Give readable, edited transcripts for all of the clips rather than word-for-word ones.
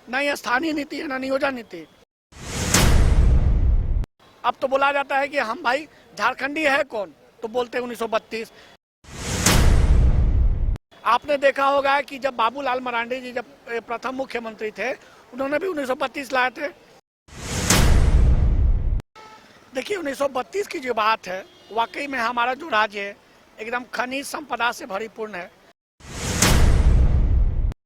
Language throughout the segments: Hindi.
न ये स्थानीय नीति है, न नियोजन नीति। अब तो बोला जाता है कि हम भाई झारखंडी है कौन, तो बोलते हैं 1932। आपने देखा होगा कि जब बाबूलाल मरांडी जी जब प्रथम मुख्यमंत्री थे, उन्होंने भी 1932 लाए थे। देखिए 1932 की जो बात है, वाकई में हमारा जो राज्य है एकदम खनिज संपदा से भरीपूर्ण है।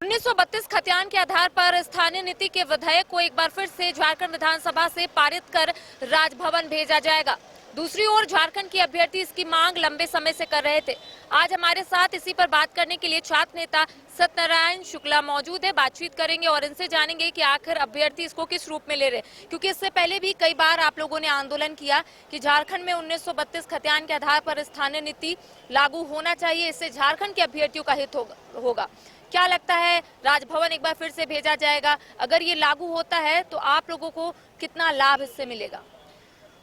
1932 खतियान के आधार पर स्थानीय नीति के विधेयक को एक बार फिर से झारखंड विधानसभा से पारित कर राजभवन भेजा जाएगा। दूसरी ओर झारखंड की अभ्यर्थी इसकी मांग लंबे समय से कर रहे थे। आज हमारे साथ इसी पर बात करने के लिए छात्र नेता सत्यनारायण शुक्ला मौजूद है। बातचीत करेंगे और इनसे जानेंगे कि आखिर अभ्यर्थी इसको किस रूप में ले रहे, क्योंकि इससे पहले भी कई बार आप लोगों ने आंदोलन किया कि झारखंड में 1932 खतियान के आधार पर स्थानीय नीति लागू होना चाहिए, इससे झारखंड के अभ्यर्थियों का हित होगा। क्या लगता है, राजभवन एक बार फिर से भेजा जाएगा, अगर ये लागू होता है तो आप लोगों को कितना लाभ इससे मिलेगा?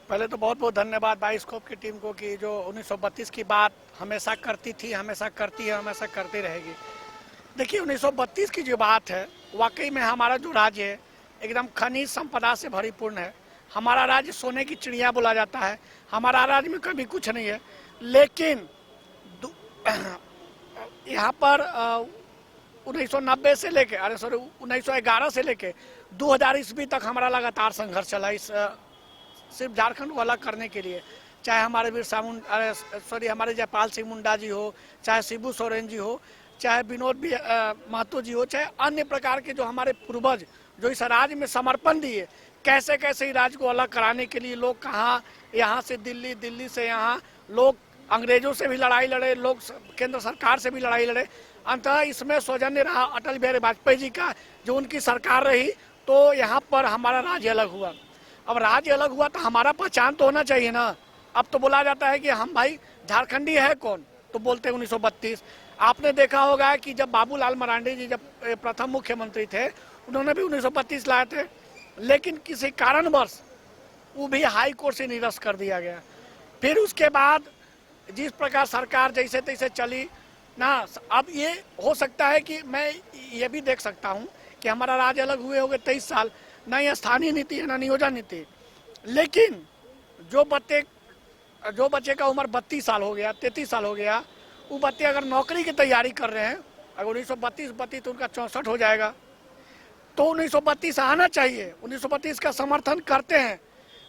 पहले तो बहुत बहुत धन्यवाद बाइस्कोप की टीम को कि जो 1932 की बात हमेशा करती थी, हमेशा करती है, हमेशा करती रहेगी। देखिए 1932 की जो बात है, वाकई में हमारा जो राज्य है एकदम खनिज संपदा से भरीपूर्ण है। हमारा राज्य सोने की चिड़िया बोला जाता है। हमारा राज्य में कभी कुछ नहीं है, लेकिन यहाँ पर 1990 से लेके 1911 से लेके 2000 ईस्वी तक हमारा लगातार संघर्ष चला इस सिर्फ झारखंड को अलग करने के लिए। चाहे हमारे हमारे जयपाल सिंह मुंडा जी हो, चाहे शिबू सोरेन जी हो, चाहे विनोद महतो जी हो, चाहे अन्य प्रकार के जो हमारे पूर्वज जो इस राज्य में समर्पण दिए, कैसे कैसे इस राज्य को अलग कराने के लिए लोग कहाँ, यहाँ से दिल्ली, दिल्ली से यहाँ, लोग अंग्रेजों से भी लड़ाई लड़े, लोग केंद्र सरकार से भी लड़ाई लड़े। अंततः इसमें सौजन्य रहा अटल बिहारी वाजपेयी जी का, जो उनकी सरकार रही, तो यहाँ पर हमारा राज्य अलग हुआ। अब राज्य अलग हुआ तो हमारा पहचान तो होना चाहिए ना। अब तो बोला जाता है कि हम भाई झारखंडी है कौन, तो बोलते हैं 1932। आपने देखा होगा कि जब बाबूलाल मरांडी जी जब प्रथम मुख्यमंत्री थे, उन्होंने भी 1932 लाए थे, लेकिन किसी कारणवश वो भी हाई कोर्ट से निरस्त कर दिया गया। फिर उसके बाद जिस प्रकार सरकार जैसे तैसे चली ना, अब ये हो सकता है कि मैं ये भी देख सकता हूँ कि हमारा राज्य अलग हुए हो गए 23 साल, न ये स्थानीय नीति है, न नियोजन नीति। लेकिन जो बच्चे का उम्र 32 साल हो गया, 33 साल हो गया, वो बच्चे अगर नौकरी की तैयारी कर रहे हैं, अगर 1932 तो उनका 64 हो जाएगा, तो 1932 आना चाहिए। 1932 का समर्थन करते हैं,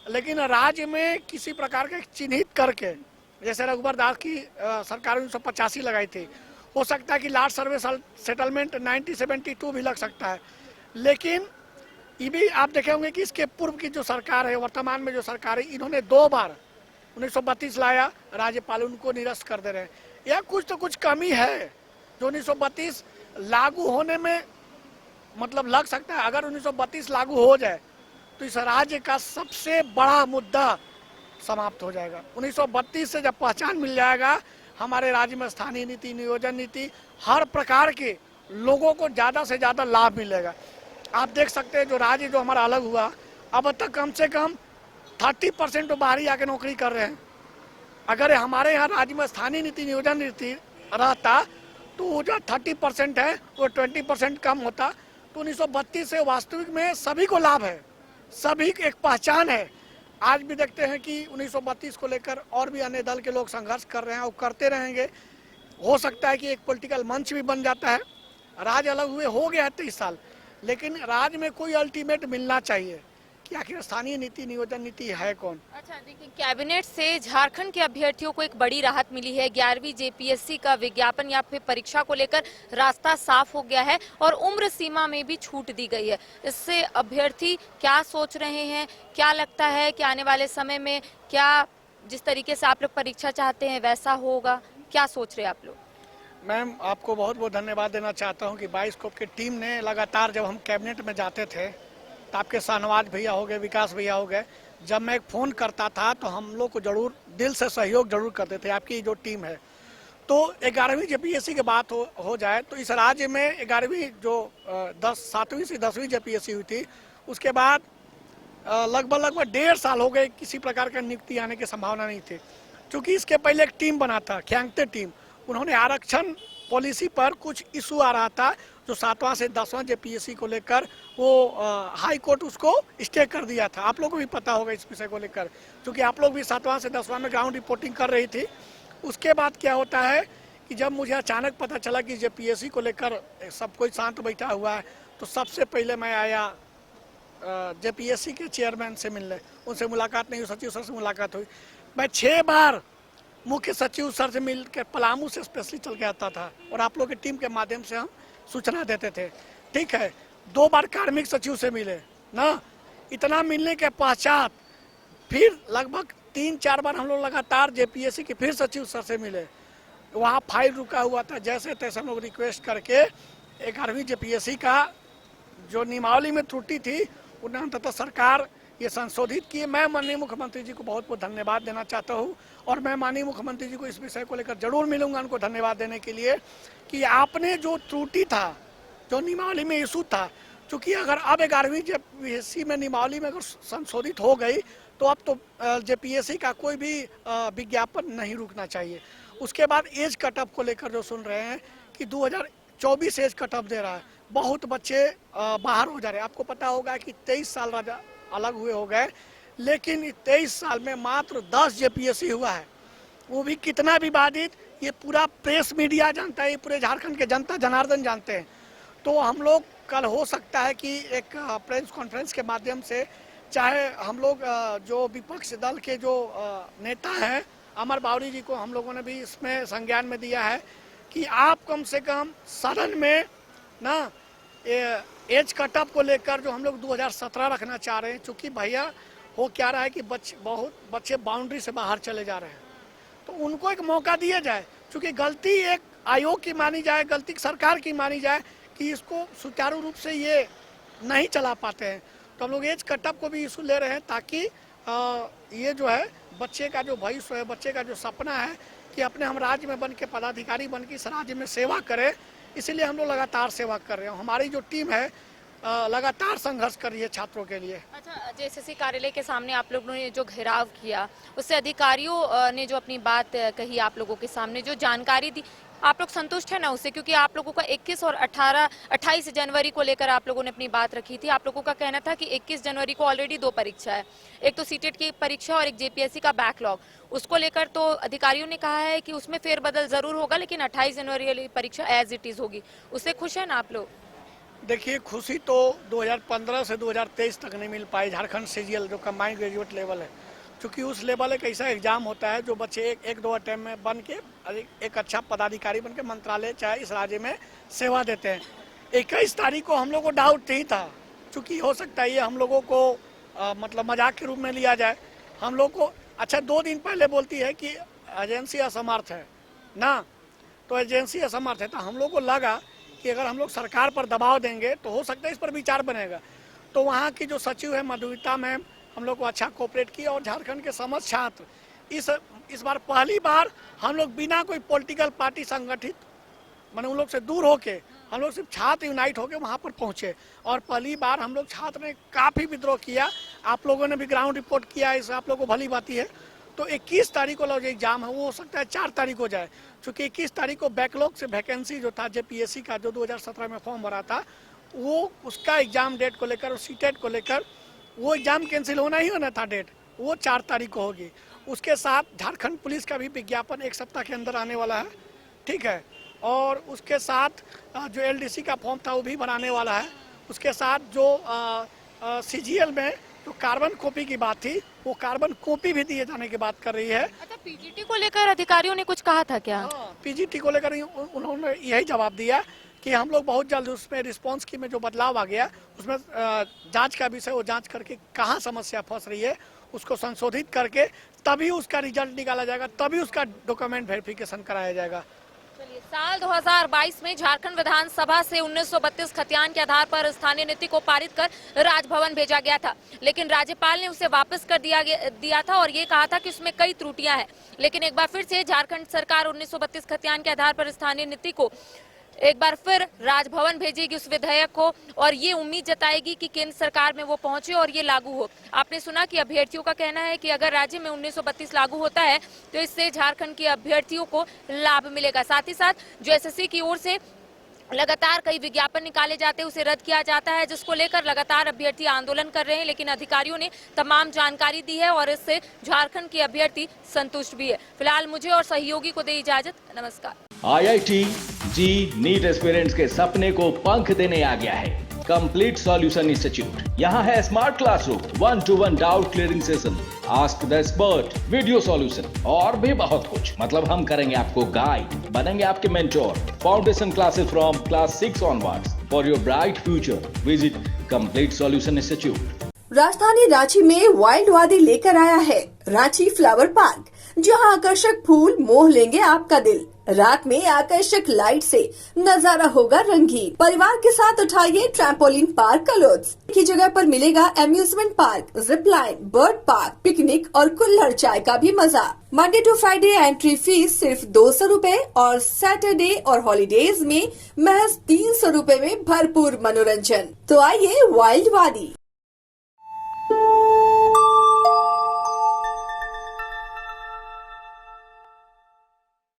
लेकिन राज्य में किसी प्रकार का चिन्हित करके, जैसे रघुवर दास की सरकार 1985 लगाई थी, हो सकता है कि लार्ज सर्विस सेटलमेंट 1972 भी लग सकता है। लेकिन ये भी आप देखे होंगे कि इसके पूर्व की जो सरकार है, वर्तमान में जो सरकार है, इन्होंने 2 बार 1932 लाया, राज्यपाल उनको निरस्त कर दे रहे हैं। यह कुछ तो कुछ कमी है जो 1932 लागू होने में मतलब लग सकता है। अगर 1932 लागू हो जाए तो इस राज्य का सबसे बड़ा मुद्दा समाप्त हो जाएगा। 1932 से जब पहचान मिल जाएगा, हमारे राज्य में स्थानीय नीति, नियोजन नीति, हर प्रकार के लोगों को ज़्यादा से ज़्यादा लाभ मिलेगा। आप देख सकते हैं जो राज्य जो हमारा अलग हुआ, अब तक कम से कम 30% तो बाहर ही आके नौकरी कर रहे हैं। अगर हमारे यहाँ राज्य में स्थानीय नीति, नियोजन नीति रहता तो वो जो 30% है वो 20% कम होता। तो 1932 से वास्तविक में सभी को लाभ है, सभी की एक पहचान है। आज भी देखते हैं कि 1932 को लेकर और भी अन्य दल के लोग संघर्ष कर रहे हैं और करते रहेंगे। हो सकता है कि एक पॉलिटिकल मंच भी बन जाता है। राज्य अलग हुए हो गया है 23 साल, लेकिन राज्य में कोई अल्टीमेट मिलना चाहिए कि आखिर स्थानीय नीति, नियोजन नीति है कौन। अच्छा देखिए, कैबिनेट से झारखंड के अभ्यर्थियों को एक बड़ी राहत मिली है। 11वीं जेपीएससी का विज्ञापन या फिर परीक्षा को लेकर रास्ता साफ हो गया है और उम्र सीमा में भी छूट दी गई है। इससे अभ्यर्थी क्या सोच रहे हैं, क्या लगता है कि आने वाले समय में क्या जिस तरीके से आप लोग परीक्षा चाहते हैं वैसा होगा, क्या सोच रहे हैं आप लोग? मैम, आपको बहुत बहुत धन्यवाद देना चाहता हूँ कि बाइस्कोप की टीम ने लगातार, जब हम कैबिनेट में जाते थे तो आपके शाहनवाज भैया हो गए, विकास भैया हो गए, जब मैं एक फ़ोन करता था तो हम लोग को जरूर दिल से सहयोग जरूर करते थे। आपकी जो टीम है, तो 11वीं जेपीएससी की बात हो जाए तो इस राज्य में 11वीं जो 7वीं से 10वीं जेपीएससी हुई थी, उसके बाद लगभग 1.5 साल हो गए, किसी प्रकार का नियुक्ति आने की संभावना नहीं थी। क्योंकि इसके पहले एक टीम बना था, ख्यांगते टीम, उन्होंने आरक्षण पॉलिसी पर कुछ इशू आ रहा था जो 7वां से 10वां जेपीएससी को लेकर वो हाई कोर्ट उसको स्टे कर दिया था। आप लोगों को भी पता होगा इस विषय को लेकर, क्योंकि आप लोग भी 7वां से 10वां में ग्राउंड रिपोर्टिंग कर रही थी। उसके बाद क्या होता है कि जब मुझे अचानक पता चला कि जेपीएससी को लेकर सब कोई शांत बैठा हुआ है, तो सबसे पहले मैं आया जेपीएससी के चेयरमैन से मिलने। उनसे मुलाकात नहीं हुई, सचिव सर से मुलाकात हुई। मैं 6 बार मुख्य सचिव सर से मिल के पलामू से स्पेशली चल के आता था और आप लोग की टीम के माध्यम से हम सूचना देते थे। ठीक है, 2 बार कार्मिक सचिव से मिले ना। इतना मिलने के पश्चात फिर लगभग 3-4 बार हम लोग लगातार जेपीएससी के फिर सचिव सर से मिले। वहाँ फाइल रुका हुआ था, जैसे तैसे हम लोग रिक्वेस्ट करके 11वीं जेपीएससी का जो नियमावली में त्रुटि थी उन्हें अंततः सरकार ये संशोधित किए। मैं माननीय मुख्यमंत्री जी को बहुत बहुत धन्यवाद देना चाहता हूँ और मैं माननीय मुख्यमंत्री जी को इस विषय को लेकर जरूर मिलूंगा उनको धन्यवाद देने के लिए कि आपने जो त्रुटि था, जो नियमावली में इशू था, क्योंकि अगर अब 11वीं जेपीएससी में नियमावली में अगर संशोधित हो गई तो अब तो जेपीएससी का कोई भी विज्ञापन नहीं रुकना चाहिए। उसके बाद एज कटअप को लेकर जो सुन रहे हैं कि 2024 एज कटअप दे रहा है, बहुत बच्चे बाहर हो जा रहे हैं। आपको पता होगा कि 23 साल राजा अलग हुए हो गए, लेकिन 23 साल में मात्र 10 जेपीएससी हुआ है, वो भी कितना विवादित, ये पूरा प्रेस मीडिया जानता है, ये पूरे झारखंड के जनता जनार्दन जानते हैं। तो हम लोग कल हो सकता है कि एक प्रेस कॉन्फ्रेंस के माध्यम से, चाहे हम लोग जो विपक्ष दल के जो नेता हैं अमर बावरी जी को हम लोगों ने भी इसमें संज्ञान में दिया है कि आप कम से कम सदन में ना एज कटअप को लेकर जो हम लोग 2017 रखना चाह रहे हैं, चूँकि भैया हो क्या रहा है कि बहुत बच्चे बाउंड्री से बाहर चले जा रहे हैं, तो उनको एक मौका दिया जाए। क्योंकि गलती एक आयोग की मानी जाए, गलती सरकार की मानी जाए कि इसको सुचारू रूप से ये नहीं चला पाते हैं, तो हम लोग एज कटअप को भी इशू ले रहे हैं ताकि ये जो है बच्चे का जो भविष्य है, बच्चे का जो सपना है कि अपने हम राज्य में बन के पदाधिकारी बन के इस राज्य में सेवा करें, इसीलिए हम लोग लगातार सेवा कर रहे हैं। हमारी जो टीम है लगातार संघर्ष कर रही है छात्रों के लिए। अच्छा, जेएसएससी कार्यालय के सामने आप लोगों ने जो घेराव किया, उससे अधिकारियों ने जो अपनी बात कही आप लोगों के सामने, जो जानकारी दी, आप लोग संतुष्ट है ना उससे? क्योंकि आप लोगों का 21 और 28 जनवरी को लेकर आप लोगों ने अपनी बात रखी थी। आप लोगों का कहना था कि 21 जनवरी को ऑलरेडी 2 परीक्षा है, एक तो सीटेट की परीक्षा और एक जेपीएससी का बैकलॉग। उसको लेकर तो अधिकारियों ने कहा है कि उसमें फेरबदल जरूर होगा, लेकिन 28 जनवरी वाली परीक्षा एज इट इज होगी। उससे खुश है ना आप लोग? देखिए, खुशी तो 2015 से 2023 तक नहीं मिल पाई झारखंड सीजीएल जो कंबाइंड ग्रेजुएट लेवल है, क्योंकि उस लेवल एक ऐसा एग्जाम होता है जो बच्चे एक 2 अटेम्प्ट में बन के एक अच्छा पदाधिकारी बन के मंत्रालय चाहे इस राज्य में सेवा देते हैं। 21 तारीख को हम लोग को डाउट नहीं था, क्योंकि हो सकता है ये हम लोगों को मतलब मजाक के रूप में लिया जाए। हम लोग को अच्छा 2 दिन पहले बोलती है कि एजेंसी असमर्थ है ना, तो एजेंसी असमर्थ है, तो हम लोग को लगा कि अगर हम लोग सरकार पर दबाव देंगे तो हो सकता है इस पर विचार बनेगा। तो वहाँ की जो सचिव है मधुमिता मैम हम लोग को अच्छा कोऑपरेट किया और झारखंड के समस्त छात्र इस बार पहली बार हम लोग बिना कोई पॉलिटिकल पार्टी संगठित मैंने उन लोग से दूर होके हम लोग सिर्फ छात्र यूनाइट होके वहाँ पर पहुँचे और पहली बार हम लोग छात्र ने काफ़ी विद्रोह किया। आप लोगों ने भी ग्राउंड रिपोर्ट किया, इस आप लोगों को भली बात है। तो 21 तारीख को जो एग्जाम है वो हो सकता है 4 तारीख हो जाए, क्योंकि 21 तारीख को बैकलॉग से वैकेंसी जो था जेपीएससी का जो 2017 में फॉर्म भरा था वो उसका एग्जाम डेट को लेकर और सीटेट को लेकर वो एग्जाम कैंसिल होना ही होना था, डेट वो 4 तारीख को होगी। उसके साथ झारखंड पुलिस का भी विज्ञापन 1 सप्ताह के अंदर आने वाला है, ठीक है, और उसके साथ जो एलडीसी का फॉर्म था वो भी बनाने वाला है। उसके साथ जो सीजीएल में जो कार्बन कॉपी की बात थी वो कार्बन कॉपी भी दिए जाने की बात कर रही है। अच्छा, पीजीटी को लेकर अधिकारियों ने कुछ कहा था क्या? पीजीटी को लेकर उन्होंने यही जवाब दिया कि हम लोग बहुत जल्द उसमें रिस्पांस की में जो बदलाव आ गया उसमें जांच का विषय वो जांच करके कहाँ समस्या फंस रही है उसको संशोधित करके तभी उसका रिजल्ट निकाला जाएगा, तभी उसका डॉक्यूमेंट वेरिफिकेशन कराया जाएगा। साल 2022 में झारखंड विधानसभा से 1932 खतियान के आधार पर स्थानीय नीति को पारित कर राजभवन भेजा गया था, लेकिन राज्यपाल ने उसे वापस कर दिया था और ये कहा था कि उसमें कई त्रुटियां हैं। लेकिन एक बार फिर से झारखंड सरकार 1932 खतियान के आधार पर स्थानीय नीति को एक बार फिर राजभवन भेजेगी उस विधेयक को और ये उम्मीद जताएगी कि केंद्र सरकार में वो पहुंचे और ये लागू हो। आपने सुना कि अभ्यर्थियों का कहना है कि अगर राज्य में 1932 लागू होता है तो इससे झारखंड के अभ्यर्थियों को लाभ मिलेगा। साथ ही साथ जो एसएससी की ओर से लगातार कई विज्ञापन निकाले जाते हैं, उसे रद्द किया जाता है, जिसको लेकर लगातार अभ्यर्थी आंदोलन कर रहे हैं। लेकिन अधिकारियों ने तमाम जानकारी दी है और इससे झारखंड के अभ्यर्थी संतुष्ट भी है। फिलहाल मुझे और सहयोगी को दे इजाजत। नमस्कार। IIT जी नीट एस्पिरेंट्स के सपने को पंख देने आ गया है कंप्लीट सॉल्यूशन इंस्टीट्यूट। यहाँ है smart classroom, 1-to-1 doubt clearing session, ask the expert, video solution और भी बहुत कुछ। मतलब हम करेंगे आपको गाइड, बनेंगे आपके mentor. Foundation classes from class 6 onwards for your bright future. Visit complete solution institute. राजधानी रांची में वाइल्ड वादी लेकर आया है रांची फ्लावर पार्क, जहां आकर्षक फूल मोह लेंगे आपका दिल। रात में आकर्षक लाइट से नजारा होगा रंगीन। परिवार के साथ उठाइए ट्रैम्पोलिन पार्क का लुत्फ। की जगह पर मिलेगा amusement park, zip line, bird park, picnic और कुल्हड़ चाय का भी मजा। Monday to Friday entry fee सिर्फ 200 रूपए और सैटरडे और हॉलीडेज में महज 300 रूपए में भरपूर मनोरंजन। तो आइए वाइल्ड वादी।